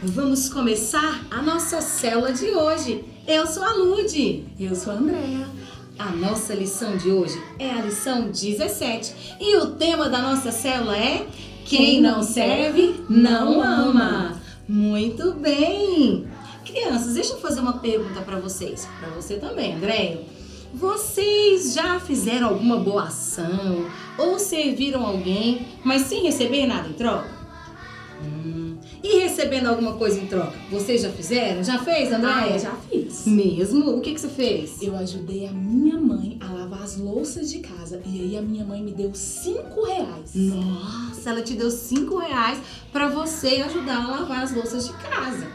Vamos começar a nossa célula de hoje. Eu sou a Lude. Eu sou a Andréa. A nossa lição de hoje é a lição 17 e o tema da nossa célula é Quem não serve, não ama. Muito bem. Crianças, deixa eu fazer uma pergunta para vocês. Para você também, Andréa. Vocês já fizeram alguma boa ação ou serviram alguém, mas sem receber nada em troca? E recebendo alguma coisa em troca? Vocês já fizeram? Já fez, Andréia? Eu já fiz. Mesmo? O que você fez? Eu ajudei a minha mãe a lavar as louças de casa. E aí a minha mãe me deu R$5. Nossa, ela te deu R$5 para você ajudar a lavar as louças de casa.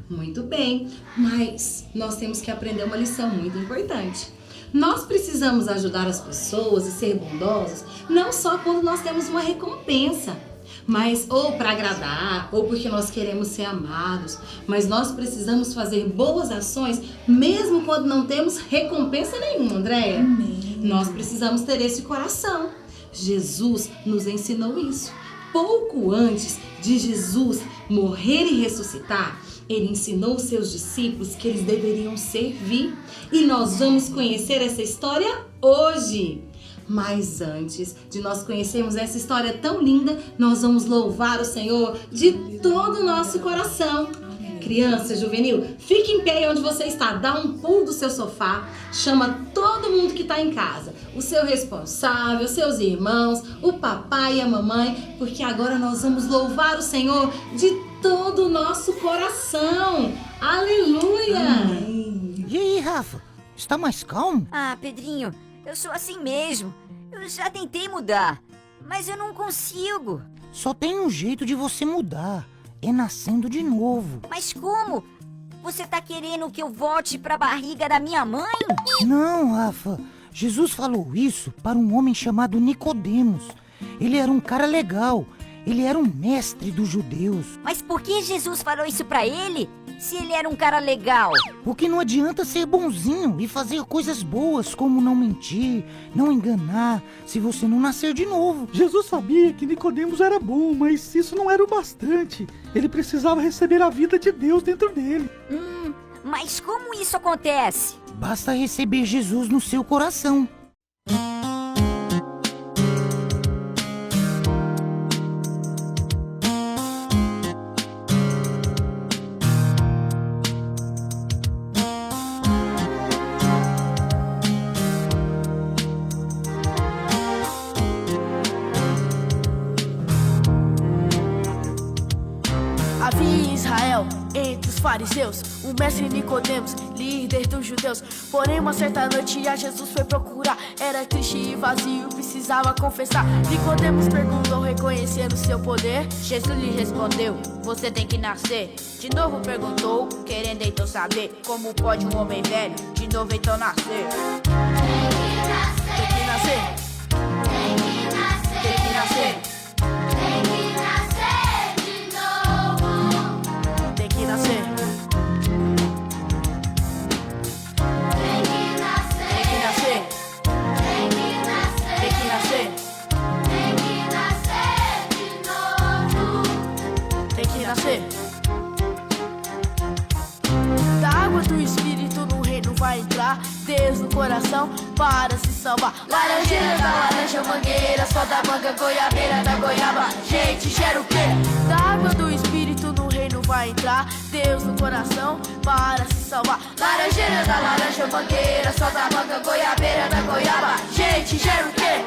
Muito bem, mas nós temos que aprender uma lição muito importante. Nós precisamos ajudar as pessoas e ser bondosos não só quando nós temos uma recompensa, mas ou para agradar, ou porque nós queremos ser amados, mas nós precisamos fazer boas ações mesmo quando não temos recompensa nenhuma, Andréa. Amém. Nós precisamos ter esse coração. Jesus nos ensinou isso. Pouco antes de Jesus morrer e ressuscitar, ele ensinou os seus discípulos que eles deveriam servir. E nós vamos conhecer essa história hoje. Mas antes de nós conhecermos essa história tão linda, nós vamos louvar o Senhor de todo o nosso coração. Criança, juvenil, fique em pé onde você está, dá um pulo do seu sofá, chama todo mundo que está em casa, o seu responsável, seus irmãos, o papai e a mamãe, porque agora nós vamos louvar o Senhor de todo o nosso coração. Aleluia! Amém. E aí, Rafa? Está mais calmo? Ah, Pedrinho, eu sou assim mesmo. Eu já tentei mudar, mas eu não consigo. Só tem um jeito de você mudar. É nascendo de novo. Mas como? Você tá querendo que eu volte pra barriga da minha mãe? Não, Rafa. Jesus falou isso para um homem chamado Nicodemos. Ele era um cara legal. Ele era um mestre dos judeus. Mas por que Jesus falou isso pra ele, se ele era um cara legal? Porque não adianta ser bonzinho e fazer coisas boas, como não mentir, não enganar, se você não nascer de novo. Jesus sabia que Nicodemos era bom, mas isso não era o bastante. Ele precisava receber a vida de Deus dentro dele. Mas como isso acontece? Basta receber Jesus no seu coração. Havia em Israel, entre os fariseus, o mestre Nicodemos, líder dos judeus. Porém, uma certa noite a Jesus foi procurar. Era triste e vazio, precisava confessar. Nicodemos perguntou, reconhecendo seu poder. Jesus lhe respondeu, você tem que nascer. De novo perguntou, querendo então saber, como pode um homem velho de novo então nascer? Tem que nascer. Tem que nascer. Tem que nascer. Tem que nascer de novo. Tem que nascer. Tem que nascer. Tem que nascer. Tem que nascer. Tem que nascer. Tem que nascer de novo. Tem que nascer. Da água do Espírito no reino vai entrar Deus no coração para se salvar. Laranjeira da laranja, mangueira, só da manga, goiabeira da goiaba. Gente, gera o quê? Da água do Espírito no reino vai entrar Deus no coração para se salvar. Laranjeira da laranja, mangueira, só da manga, goiabeira da goiaba. Gente, gera o quê?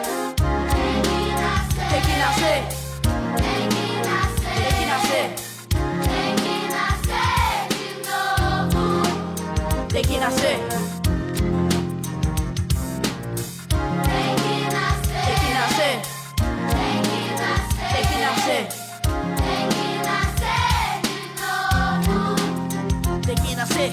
Tem que nascer. Tem que nascer. Tem que nascer. Tem que nascer de novo. Tem que nascer. Tem que nascer. Tem que nascer. Tem que nascer. Tem que nascer. Tem que nascer de novo. Tem que nascer.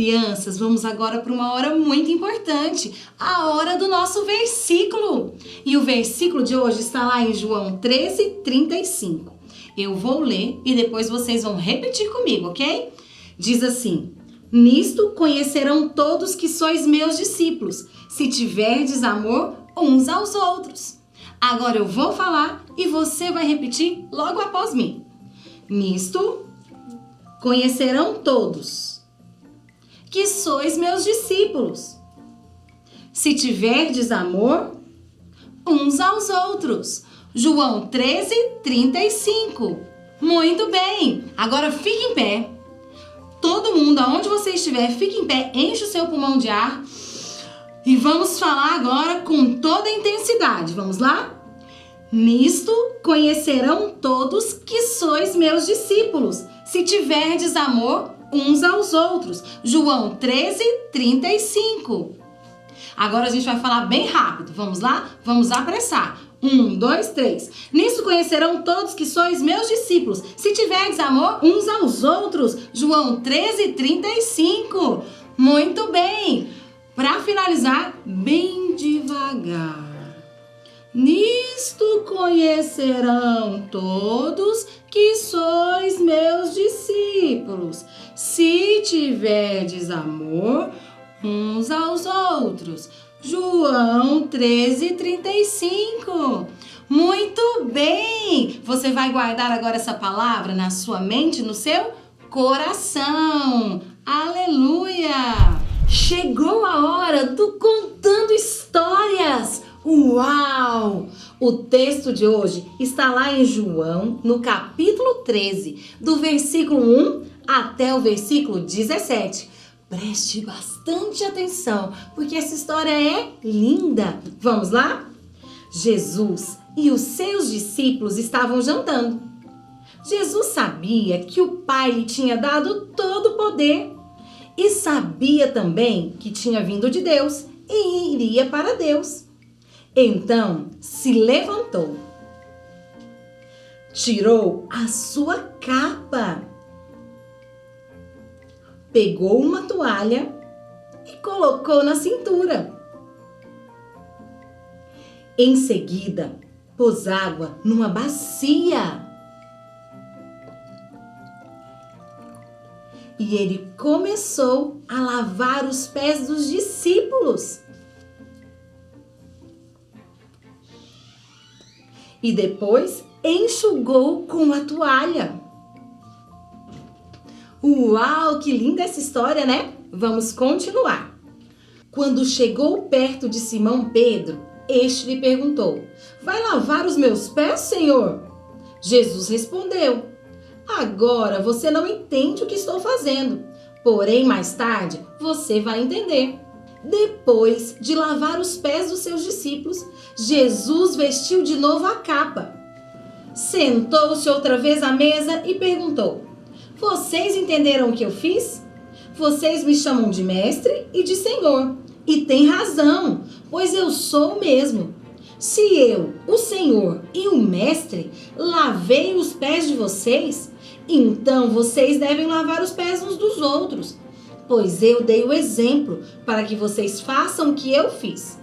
Crianças, vamos agora para uma hora muito importante, a hora do nosso versículo. E o versículo de hoje está lá em João 13:35. Eu vou ler e depois vocês vão repetir comigo, ok? Diz assim: nisto conhecerão todos que sois meus discípulos, se tiverdes amor uns aos outros. Agora eu vou falar e você vai repetir logo após mim. Nisto conhecerão todos que sois meus discípulos, se tiverdes amor uns aos outros. João 13:35. Muito bem, agora fique em pé. Todo mundo, aonde você estiver, fique em pé, enche o seu pulmão de ar. E vamos falar agora com toda a intensidade. Vamos lá? Nisto conhecerão todos que sois meus discípulos, se tiverdes amor uns aos outros. João 13:35. Agora a gente vai falar bem rápido. Vamos lá? Vamos apressar. 1, 2, 3. Nisso conhecerão todos que sois meus discípulos, se tiverdes amor uns aos outros. João 13:35. Muito bem. Para finalizar, bem devagar. Nisto conhecerão todos que sois meus discípulos, se tiverdes amor uns aos outros. João 13:35. Muito bem! Você vai guardar agora essa palavra na sua mente, no seu coração. Aleluia! Chegou a hora do Contando Histórias. Uau! O texto de hoje está lá em João, no capítulo 13, do versículo 1 até o versículo 17. Preste bastante atenção, porque essa história é linda. Vamos lá? Jesus e os seus discípulos estavam jantando. Jesus sabia que o Pai lhe tinha dado todo o poder e sabia também que tinha vindo de Deus e iria para Deus. Então se levantou, tirou a sua capa, pegou uma toalha e colocou na cintura. Em seguida, pôs água numa bacia. E ele começou a lavar os pés dos discípulos. E depois enxugou com a toalha. Uau, que linda essa história, né? Vamos continuar. Quando chegou perto de Simão Pedro, este lhe perguntou: vai lavar os meus pés, Senhor? Jesus respondeu: agora você não entende o que estou fazendo, porém mais tarde você vai entender. Depois de lavar os pés dos seus discípulos, Jesus vestiu de novo a capa. Sentou-se outra vez à mesa e perguntou: vocês entenderam o que eu fiz? Vocês me chamam de mestre e de senhor. E tem razão, pois eu sou mesmo. Se eu, o Senhor e o mestre, lavei os pés de vocês, então vocês devem lavar os pés uns dos outros. Pois eu dei o exemplo para que vocês façam o que eu fiz.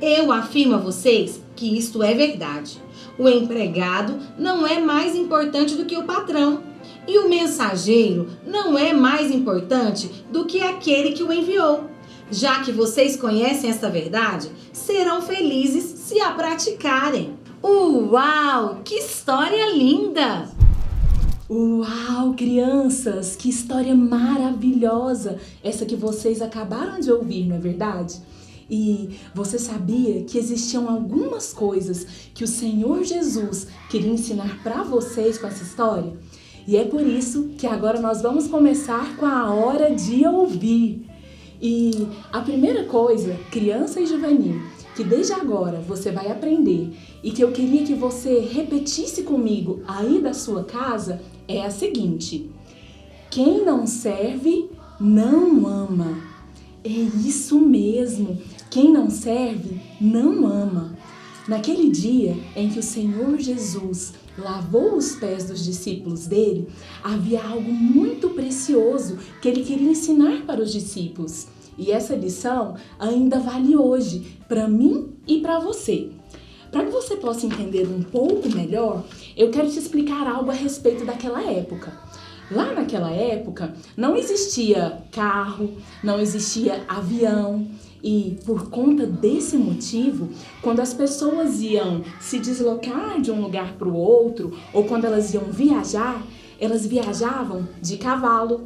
Eu afirmo a vocês que isto é verdade. O empregado não é mais importante do que o patrão. E o mensageiro não é mais importante do que aquele que o enviou. Já que vocês conhecem essa verdade, serão felizes se a praticarem. Uau, que história linda! Uau, crianças, que história maravilhosa essa que vocês acabaram de ouvir, não é verdade? E você sabia que existiam algumas coisas que o Senhor Jesus queria ensinar para vocês com essa história? E é por isso que agora nós vamos começar com a hora de ouvir. E a primeira coisa, criança e juvenil, que desde agora você vai aprender e que eu queria que você repetisse comigo aí da sua casa é a seguinte: quem não serve, não ama. É isso mesmo, quem não serve, não ama. Naquele dia em que o Senhor Jesus lavou os pés dos discípulos dele, havia algo muito precioso que ele queria ensinar para os discípulos. E essa lição ainda vale hoje, para mim e para você. Para que você possa entender um pouco melhor, eu quero te explicar algo a respeito daquela época. Lá naquela época, não existia carro, não existia avião. E por conta desse motivo, quando as pessoas iam se deslocar de um lugar para o outro, ou quando elas iam viajar, elas viajavam de cavalo,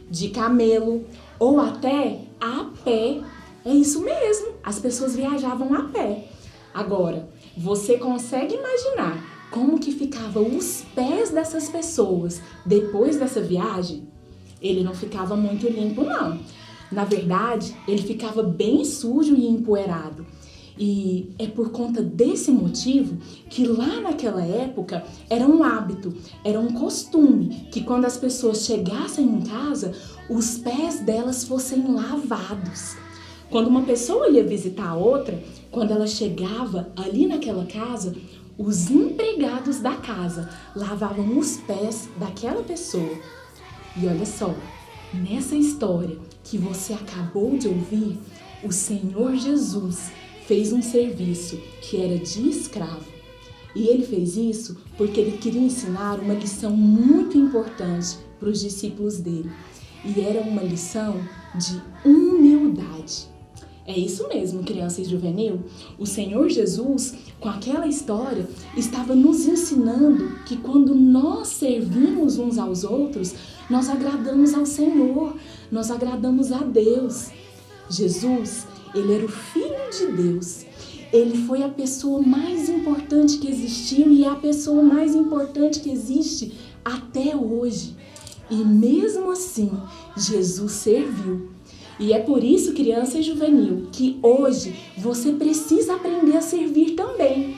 de camelo, ou até a pé. É isso mesmo, as pessoas viajavam a pé. Agora, você consegue imaginar como que ficavam os pés dessas pessoas depois dessa viagem? Ele não ficava muito limpo, não. Na verdade, ele ficava bem sujo e empoeirado. E é por conta desse motivo que lá naquela época era um hábito, era um costume que quando as pessoas chegassem em casa, os pés delas fossem lavados. Quando uma pessoa ia visitar a outra, quando ela chegava ali naquela casa, os empregados da casa lavavam os pés daquela pessoa. E olha só, nessa história que você acabou de ouvir, o Senhor Jesus fez um serviço que era de escravo. E ele fez isso porque ele queria ensinar uma lição muito importante para os discípulos dele. E era uma lição de humildade. É isso mesmo, criança e juvenil. O Senhor Jesus, com aquela história, estava nos ensinando que quando nós servimos uns aos outros, nós agradamos ao Senhor, nós agradamos a Deus. Jesus, ele era o Filho de Deus. Ele foi a pessoa mais importante que existiu e é a pessoa mais importante que existe até hoje. E mesmo assim, Jesus serviu. E é por isso, criança e juvenil, que hoje você precisa aprender a servir também.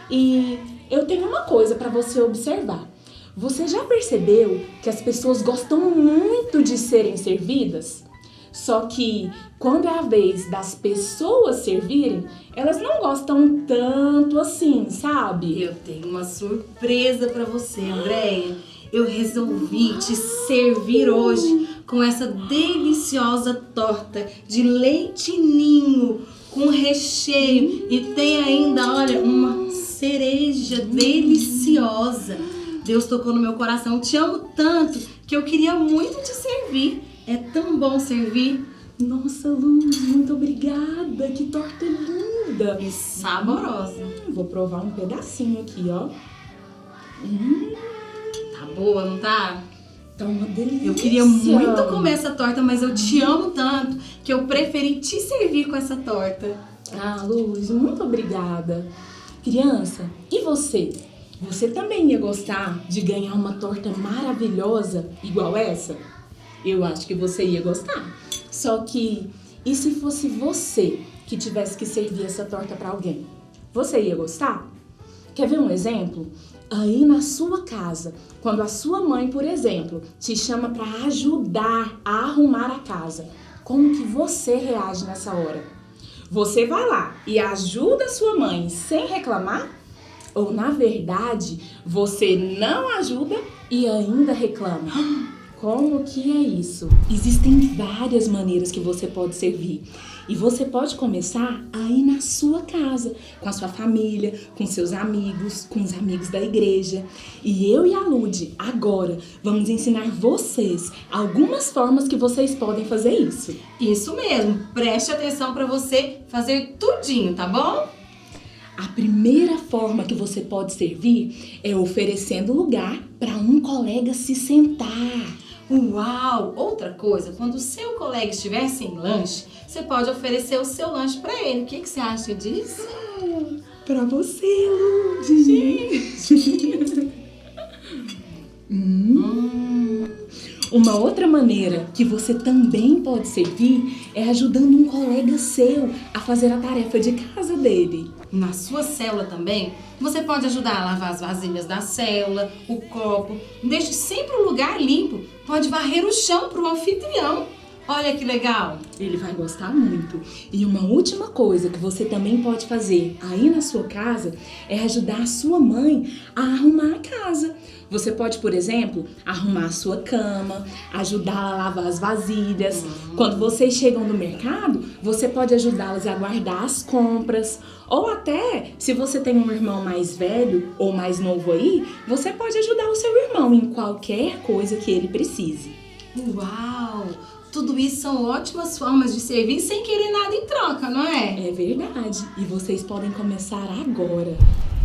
E eu tenho uma coisa para você observar. Você já percebeu que as pessoas gostam muito de serem servidas? Só que quando é a vez das pessoas servirem, elas não gostam tanto assim, sabe? Eu tenho uma surpresa pra você, Andréia. Eu resolvi te servir hoje com essa deliciosa torta de leite ninho com recheio e tem ainda, olha, uma cereja deliciosa. Deus tocou no meu coração, te amo tanto que eu queria muito te servir. É tão bom servir. Nossa, Luz, muito obrigada. Que torta linda. E saborosa. Vou provar um pedacinho aqui, ó. Tá boa, não tá? Tá uma delícia. Eu queria muito comer essa torta, mas eu te amo tanto que eu preferi te servir com essa torta. Ah, Luz, muito obrigada. Criança, e você? Você também ia gostar de ganhar uma torta maravilhosa igual essa? Eu acho que você ia gostar. Só que, e se fosse você que tivesse que servir essa torta para alguém? Você ia gostar? Quer ver um exemplo? Aí na sua casa, quando a sua mãe, por exemplo, te chama para ajudar a arrumar a casa, como que você reage nessa hora? Você vai lá e ajuda a sua mãe sem reclamar? Ou, na verdade, você não ajuda e ainda reclama? Como que é isso? Existem várias maneiras que você pode servir. E você pode começar aí na sua casa, com a sua família, com seus amigos, com os amigos da igreja. E eu e a Lud, agora, vamos ensinar vocês algumas formas que vocês podem fazer isso. Isso mesmo, preste atenção para você fazer tudinho, tá bom? A primeira forma que você pode servir é oferecendo lugar para um colega se sentar. Uau! Outra coisa, quando o seu colega estiver sem lanche, você pode oferecer o seu lanche para ele. O que você acha disso? Para você, Lud! Uma outra maneira que você também pode servir é ajudando um colega seu a fazer a tarefa de casa dele. Na sua célula também, você pode ajudar a lavar as vasilhas da célula, o copo. Deixe sempre o lugar limpo. Pode varrer o chão para o anfitrião. Olha que legal. Ele vai gostar muito. E uma última coisa que você também pode fazer aí na sua casa é ajudar a sua mãe a arrumar a casa. Você pode, por exemplo, arrumar a sua cama, ajudá-la a lavar as vasilhas. Quando vocês chegam do mercado, você pode ajudá-las a guardar as compras. Ou até, se você tem um irmão mais velho ou mais novo aí, você pode ajudar o seu irmão em qualquer coisa que ele precise. Uau! Tudo isso são ótimas formas de servir sem querer nada em troca, não é? É verdade. E vocês podem começar agora.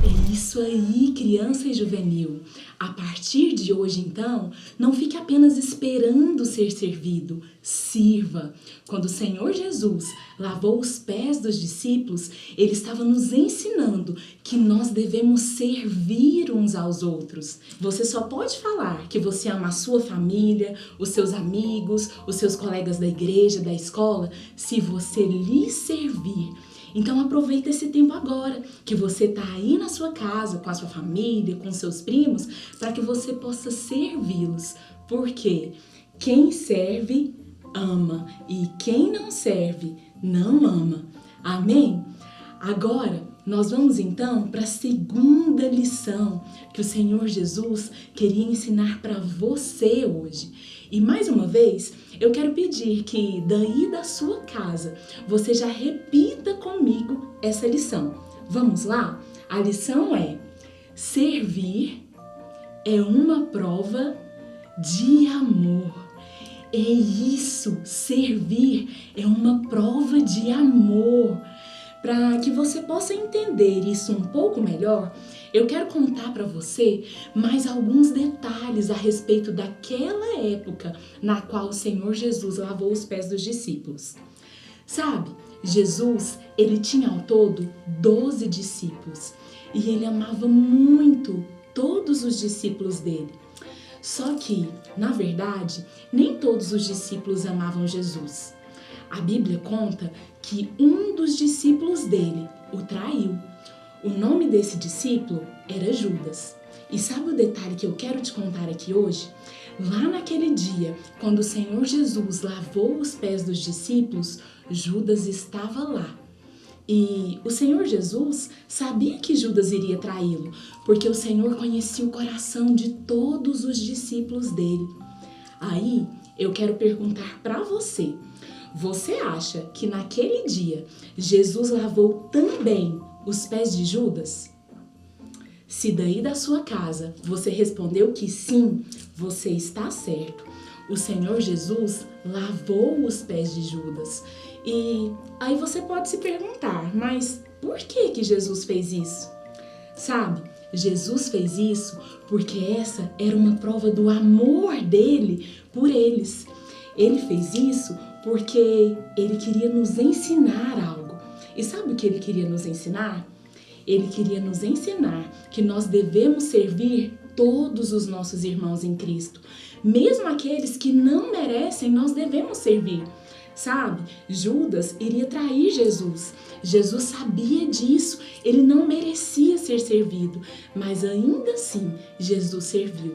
É isso aí, criança e juvenil. A partir de hoje, então, não fique apenas esperando ser servido. Sirva. Quando o Senhor Jesus lavou os pés dos discípulos, ele estava nos ensinando que nós devemos servir uns aos outros. Você só pode falar que você ama a sua família, os seus amigos, os seus colegas da igreja, da escola, se você lhes servir. Então aproveita esse tempo agora, que você tá aí na sua casa, com a sua família, com seus primos, para que você possa servi-los. Porque quem serve, ama. E quem não serve, não ama. Amém? Agora, nós vamos então para a segunda lição que o Senhor Jesus queria ensinar para você hoje. E mais uma vez, eu quero pedir que daí da sua casa você já repita comigo essa lição. Vamos lá? A lição é: servir é uma prova de amor. É isso, servir é uma prova de amor. Para que você possa entender isso um pouco melhor, eu quero contar para você mais alguns detalhes a respeito daquela época na qual o Senhor Jesus lavou os pés dos discípulos. Sabe, Jesus, ele tinha ao todo 12 discípulos e ele amava muito todos os discípulos dele. Só que, na verdade, nem todos os discípulos amavam Jesus. A Bíblia conta que um dos discípulos dele o traiu. O nome desse discípulo era Judas. E sabe o detalhe que eu quero te contar aqui hoje? Lá naquele dia, quando o Senhor Jesus lavou os pés dos discípulos, Judas estava lá. E o Senhor Jesus sabia que Judas iria traí-lo, porque o Senhor conhecia o coração de todos os discípulos dele. Aí, eu quero perguntar para você: você acha que naquele dia Jesus lavou também os pés de Judas? Se daí da sua casa você respondeu que sim, você está certo. O Senhor Jesus lavou os pés de Judas. E aí você pode se perguntar, mas por que Jesus fez isso? Sabe, Jesus fez isso porque essa era uma prova do amor dele por eles. Ele fez isso porque ele queria nos ensinar algo. E sabe o que ele queria nos ensinar? Ele queria nos ensinar que nós devemos servir todos os nossos irmãos em Cristo. Mesmo aqueles que não merecem, nós devemos servir. Sabe, Judas iria trair Jesus. Jesus sabia disso, ele não merecia ser servido, mas ainda assim Jesus serviu.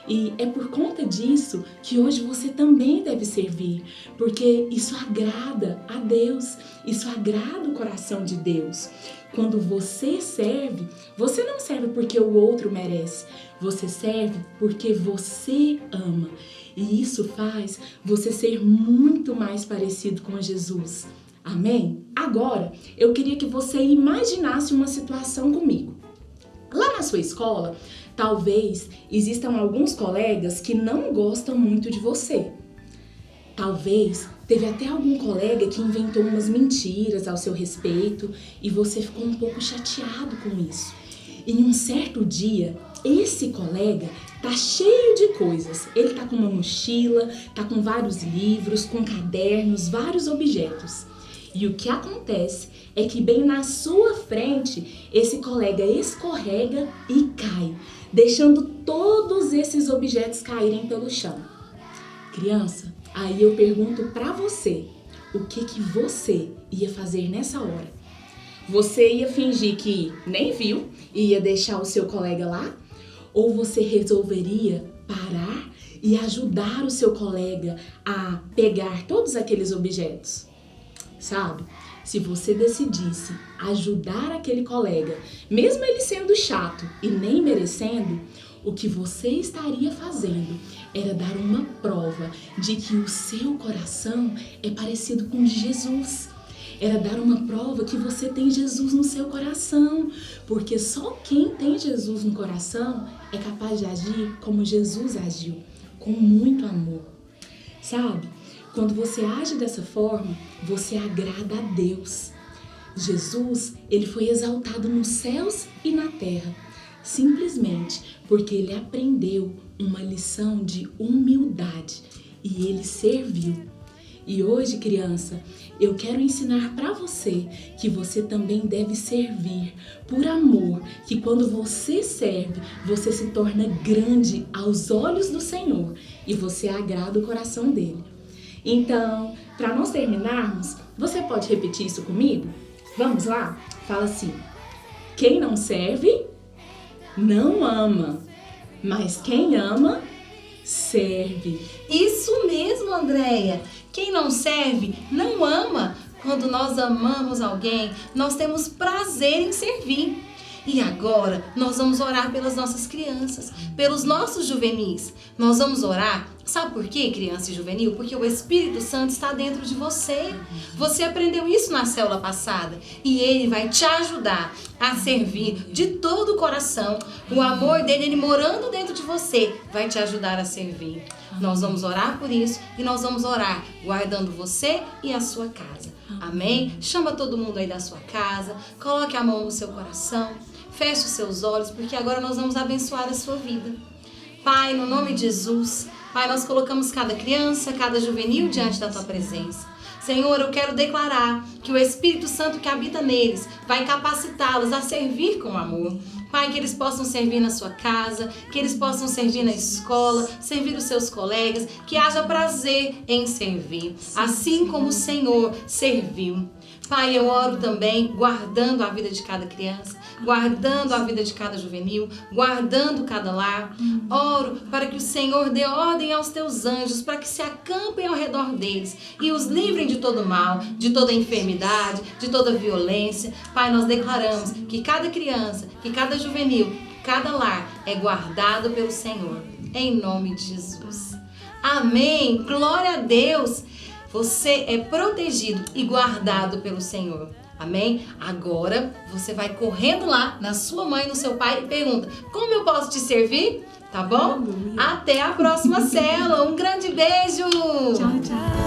E é por conta disso que hoje você também deve servir, porque isso agrada a Deus, isso agrada o coração de Deus. Quando você serve, você não serve porque o outro merece, você serve porque você ama. E isso faz você ser muito mais parecido com Jesus. Amém? Agora, eu queria que você imaginasse uma situação comigo. Lá na sua escola, talvez existam alguns colegas que não gostam muito de você. Talvez teve até algum colega que inventou umas mentiras ao seu respeito e você ficou um pouco chateado com isso. Em um certo dia, esse colega tá cheio de coisas. Ele tá com uma mochila, tá com vários livros, com cadernos, vários objetos. E o que acontece é que bem na sua frente, esse colega escorrega e cai, deixando todos esses objetos caírem pelo chão. Criança, aí eu pergunto pra você, o que você ia fazer nessa hora? Você ia fingir que nem viu e ia deixar o seu colega lá? Ou você resolveria parar e ajudar o seu colega a pegar todos aqueles objetos. Sabe? Se você decidisse ajudar aquele colega, mesmo ele sendo chato e nem merecendo, o que você estaria fazendo era dar uma prova de que o seu coração é parecido com Jesus. Era dar uma prova que você tem Jesus no seu coração, porque só quem tem Jesus no coração é capaz de agir como Jesus agiu, com muito amor. Sabe? Quando você age dessa forma, você agrada a Deus. Jesus, ele foi exaltado nos céus e na terra, simplesmente porque ele aprendeu uma lição de humildade e ele serviu. E hoje, criança, eu quero ensinar para você que você também deve servir por amor, que quando você serve, você se torna grande aos olhos do Senhor e você agrada o coração dele. Então, para nós terminarmos, você pode repetir isso comigo? Vamos lá? Fala assim: quem não serve, não ama, mas quem ama, serve. Isso mesmo, Andréia. Quem não serve, não ama. Quando nós amamos alguém, nós temos prazer em servir. E agora, nós vamos orar pelas nossas crianças, pelos nossos juvenis. Nós vamos orar, sabe por quê, criança e juvenil? Porque o Espírito Santo está dentro de você. Você aprendeu isso na célula passada. E ele vai te ajudar a servir de todo o coração. O amor dele, ele morando dentro de você, vai te ajudar a servir. Nós vamos orar por isso e nós vamos orar guardando você e a sua casa. Amém? Chama todo mundo aí da sua casa, coloque a mão no seu coração, feche os seus olhos, porque agora nós vamos abençoar a sua vida. Pai, no nome de Jesus, Pai, nós colocamos cada criança, cada juvenil diante da tua presença. Senhor, eu quero declarar que o Espírito Santo que habita neles vai capacitá-los a servir com amor. Pai, que eles possam servir na sua casa, que eles possam servir na escola, servir os seus colegas, que haja prazer em servir, assim como o Senhor serviu. Pai, eu oro também guardando a vida de cada criança, guardando a vida de cada juvenil, guardando cada lar. Oro para que o Senhor dê ordem aos teus anjos, para que se acampem ao redor deles e os livrem de todo mal, de toda enfermidade, de toda violência. Pai, nós declaramos que cada criança, que cada juvenil, cada lar é guardado pelo Senhor, em nome de Jesus. Amém! Glória a Deus! Você é protegido e guardado pelo Senhor. Amém? Agora você vai correndo lá na sua mãe, no seu pai e pergunta: como eu posso te servir? Tá bom? Até a próxima célula. Um grande beijo! Tchau, tchau!